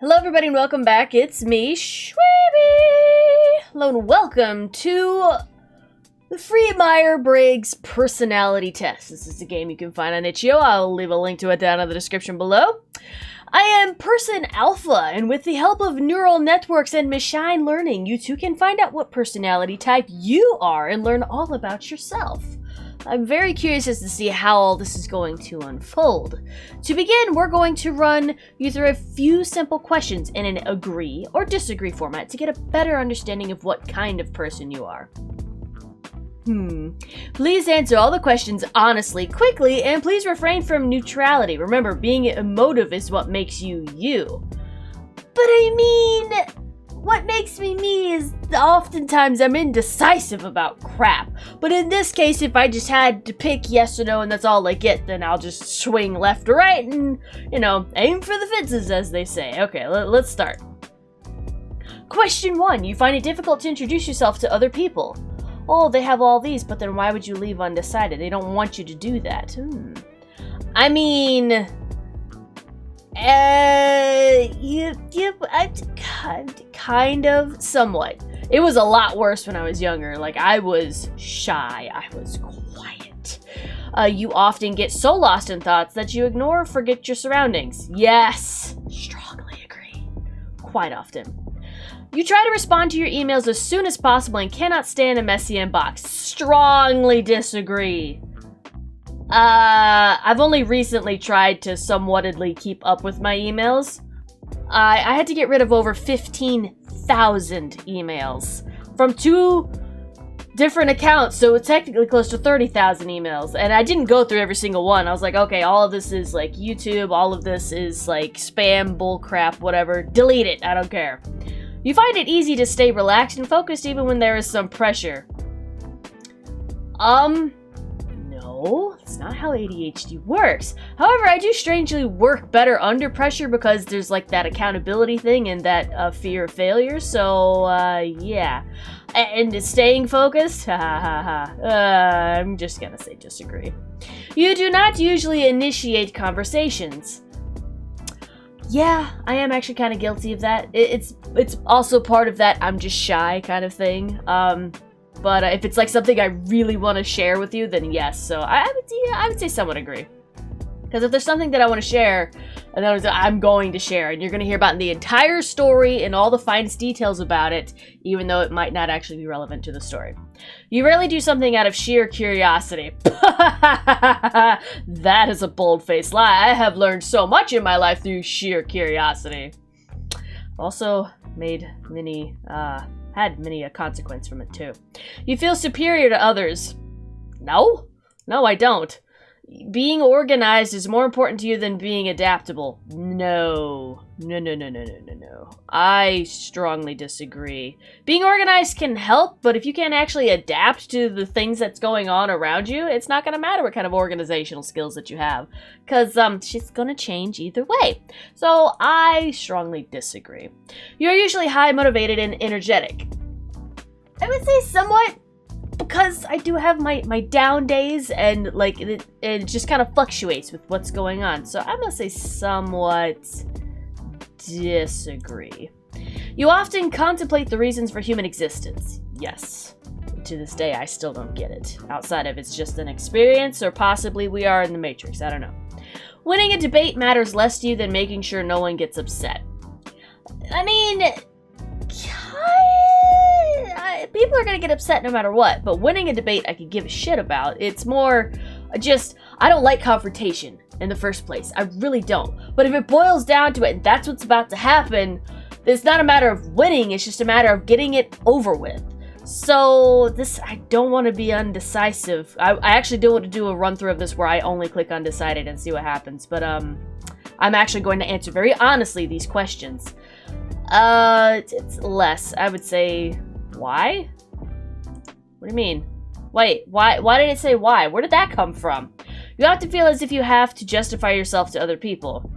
Hello everybody and welcome back, it's me, Shweebe! Hello and welcome to the free Myers-Briggs personality test. This is a game you can find on Itchio. I'll leave a link to it down in the description below. I am Person Alpha, and with the help of neural networks and machine learning, you too can find out what personality type you are and learn all about yourself. I'm very curious as to see how all this is going to unfold. To begin, we're going to run you through a few simple questions in an agree or disagree format to get a better understanding of what kind of person you are. Please answer all the questions honestly, quickly, and please refrain from neutrality. Remember, being emotive is what makes you you. But I mean, what makes me me is oftentimes I'm indecisive about crap. But in this case, if I just had to pick yes or no and that's all I get, then I'll just swing left or right and, aim for the fences, as they say. Okay, let's start. Question 1. You find it difficult to introduce yourself to other people. Oh, they have all these, but then why would you leave undecided? They don't want you to do that. I mean, kind of, somewhat. It was a lot worse when I was younger. Like, I was shy. I was quiet. You often get so lost in thoughts that you ignore or forget your surroundings. Yes, strongly agree. Quite often. You try to respond to your emails as soon as possible and cannot stand a messy inbox. Strongly disagree. I've only recently tried to somewhatedly keep up with my emails. I had to get rid of over 15,000 emails from 2 different accounts, so it's technically close to 30,000 emails. And I didn't go through every single one. I was like, okay, all of this is like YouTube, all of this is like spam, bullcrap, whatever. Delete it, I don't care. You find it easy to stay relaxed and focused even when there is some pressure. No, that's not how ADHD works. However, I do strangely work better under pressure because there's like that accountability thing and that fear of failure, so yeah. And staying focused? I'm just gonna say disagree. You do not usually initiate conversations. Yeah, I am actually kind of guilty of that. It's also part of that I'm just shy kind of thing. But if it's like something I really want to share with you, then yes. So I would say somewhat agree. Because if there's something that I want to share, and I'm going to share, and you're going to hear about the entire story and all the finest details about it, even though it might not actually be relevant to the story. You rarely do something out of sheer curiosity. That is a bold-faced lie. I have learned so much in my life through sheer curiosity. Also made many, had many a consequence from it too. You feel superior to others. No, I don't. Being organized is more important to you than being adaptable. No. I strongly disagree. Being organized can help, but if you can't actually adapt to the things that's going on around you, it's not going to matter what kind of organizational skills that you have, because she's going to change either way. So I strongly disagree. You're usually high motivated and energetic. I would say somewhat, because I do have my down days, and like it just kind of fluctuates with what's going on. So I'm gonna say somewhat disagree. You often contemplate the reasons for human existence. Yes. To this day, I still don't get it. Outside of it's just an experience, or possibly we are in the Matrix. I don't know. Winning a debate matters less to you than making sure no one gets upset. I mean, people are going to get upset no matter what, but winning a debate I could give a shit about. It's more just, I don't like confrontation in the first place. I really don't. But if it boils down to it, and that's what's about to happen, it's not a matter of winning, it's just a matter of getting it over with. So I don't want to be undecisive. I actually do want to do a run through of this where I only click undecided and see what happens, but I'm actually going to answer very honestly these questions. It's less. I would say, why? What do you mean? Wait, why did it say why? Where did that come from? You have to feel as if you have to justify yourself to other people.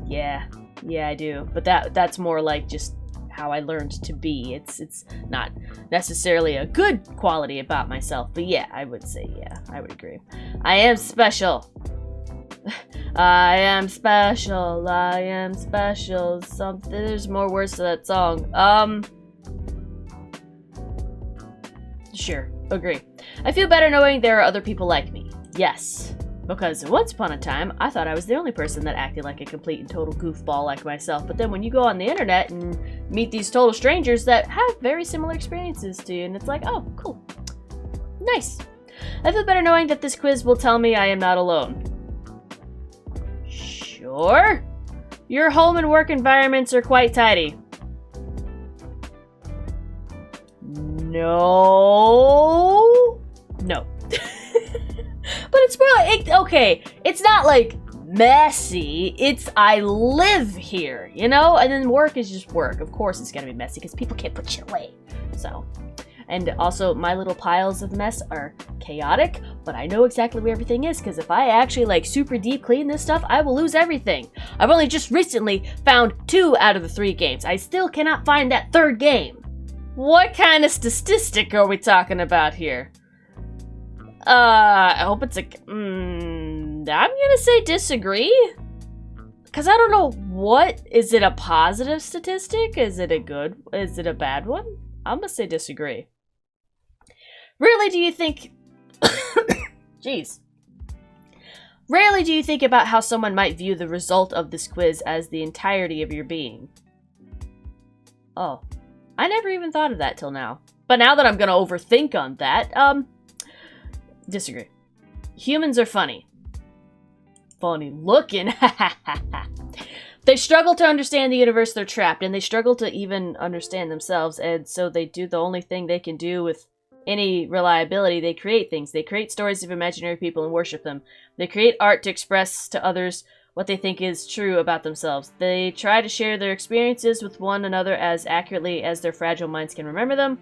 Yeah, I do. But that's more like just how I learned to be. It's not necessarily a good quality about myself, but yeah, I would say, yeah, I would agree. I am special. I am special, I am special. Something, there's more words to that song. Sure, agree. I feel better knowing there are other people like me. Yes. Because once upon a time, I thought I was the only person that acted like a complete and total goofball like myself. But then when you go on the internet and meet these total strangers that have very similar experiences to you, and it's like, oh, cool. Nice. I feel better knowing that this quiz will tell me I am not alone. Sure. Your home and work environments are quite tidy. No. No. But it's more like, okay, it's not like messy. It's I live here, you know? And then work is just work. Of course it's gonna be messy because people can't put shit away. So, and also my little piles of mess are chaotic, but I know exactly where everything is because if I actually like super deep clean this stuff, I will lose everything. I've only just recently found 2 out of the 3 games. I still cannot find that 3rd game. What kind of statistic are we talking about here? I hope it's a... I'm gonna say disagree. Because I don't know what... Is it a positive statistic? Is it a good... Is it a bad one? I'm gonna say disagree. Rarely do you think... Jeez. Rarely do you think about how someone might view the result of this quiz as the entirety of your being. Oh. I never even thought of that till now. But now that I'm gonna overthink on that, disagree. Humans are funny. Funny looking. They struggle to understand the universe they're trapped in. They struggle to even understand themselves. And so they do the only thing they can do with any reliability. They create things. They create stories of imaginary people and worship them. They create art to express to others what they think is true about themselves. They try to share their experiences with one another as accurately as their fragile minds can remember them,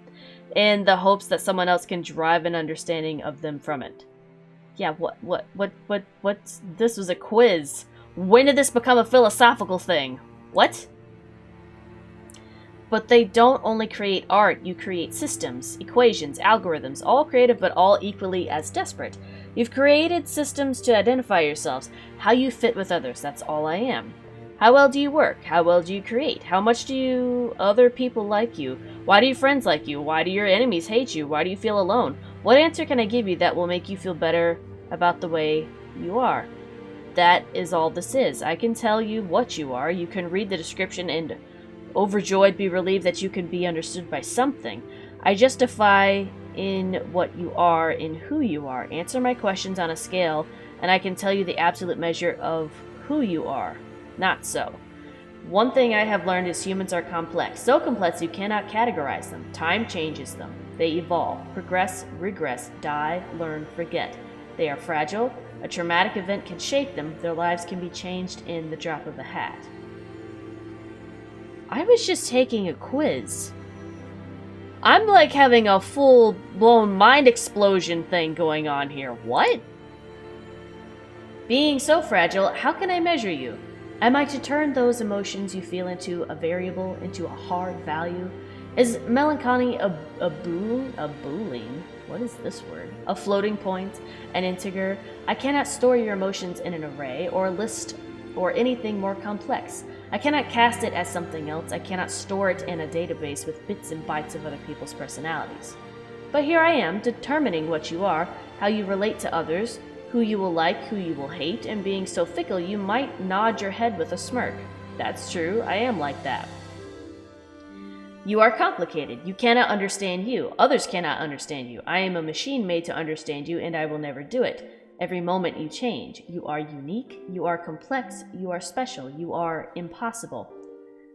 in the hopes that someone else can derive an understanding of them from it. Yeah, what's... This was a quiz. When did this become a philosophical thing? What? But they don't only create art, you create systems, equations, algorithms, all creative but all equally as desperate. You've created systems to identify yourselves, how you fit with others, that's all I am. How well do you work? How well do you create? How much do other people like you? Why do your friends like you? Why do your enemies hate you? Why do you feel alone? What answer can I give you that will make you feel better about the way you are? That is all this is. I can tell you what you are. You can read the description and overjoyed be relieved that you can be understood by something. I justify in what you are, in who you are. Answer my questions on a scale, and I can tell you the absolute measure of who you are. Not so. One thing I have learned is humans are complex. So complex you cannot categorize them. Time changes them. They evolve, progress, regress, die, learn, forget. They are fragile. A traumatic event can shake them. Their lives can be changed in the drop of a hat. I was just taking a quiz. I'm like having a full-blown mind explosion thing going on here. What? Being so fragile, how can I measure you? Am I to turn those emotions you feel into a variable, into a hard value? Is melancholy a boolean? What is this word? A floating point? An integer? I cannot store your emotions in an array, or a list, or anything more complex. I cannot cast it as something else. I cannot store it in a database with bits and bytes of other people's personalities. But here I am, determining what you are, how you relate to others, who you will like, who you will hate, and being so fickle you might nod your head with a smirk. That's true, I am like that. You are complicated. You cannot understand you. Others cannot understand you. I am a machine made to understand you, and I will never do it. Every moment you change. You are unique. You are complex. You are special. You are impossible.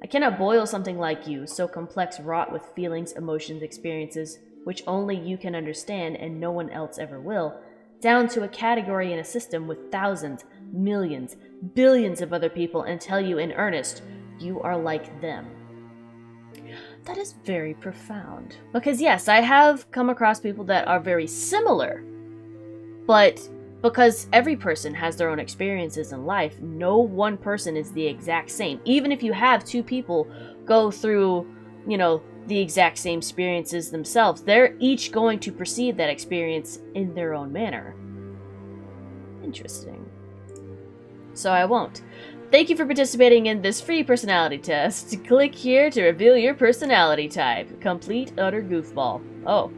I cannot boil something like you, so complex, wrought with feelings, emotions, experiences, which only you can understand and no one else ever will, down to a category in a system with thousands, millions, billions of other people and tell you in earnest, you are like them. That is very profound. Because yes, I have come across people that are very similar, but because every person has their own experiences in life, no one person is the exact same. Even if you have 2 people go through, the exact same experiences themselves, they're each going to perceive that experience in their own manner. Interesting. so I won't. Thank you for participating in this free personality test. Click here to reveal your personality type. Complete utter goofball. Oh.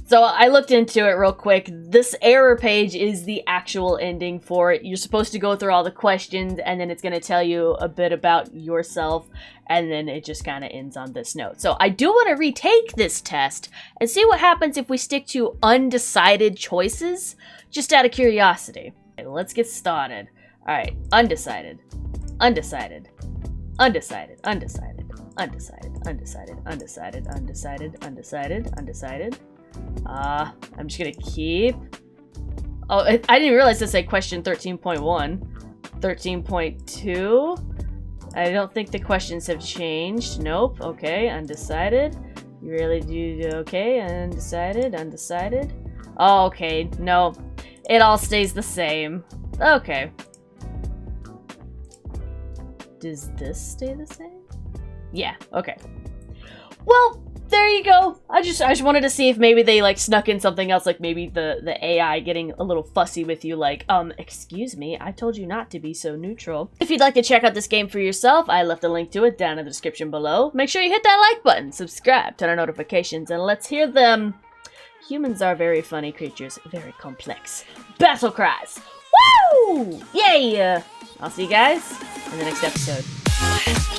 So I looked into it real quick. This error page is the actual ending for it. You're supposed to go through all the questions, and then it's going to tell you a bit about yourself, and then it just kind of ends on this note. So I do want to retake this test and see what happens if we stick to undecided choices, just out of curiosity. Okay, let's get started. Alright, undecided. Undecided. Undecided. Undecided. Undecided. Undecided. Undecided. Undecided. Undecided. Undecided. I'm just gonna keep... Oh, I didn't realize this said question 13.1. 13.2. I don't think the questions have changed. Nope. Okay, undecided. You really do... Okay, undecided. Undecided. Oh, okay. No. It all stays the same. Okay. Does this stay the same? Yeah, okay. Well, there you go. I just wanted to see if maybe they like snuck in something else, like maybe the AI getting a little fussy with you, like, excuse me, I told you not to be so neutral. If you'd like to check out this game for yourself, I left a link to it down in the description below. Make sure you hit that like button, subscribe, turn on notifications, and let's hear them. Humans are very funny creatures, very complex. Battle cries! Woo! Yay! I'll see you guys in the next episode.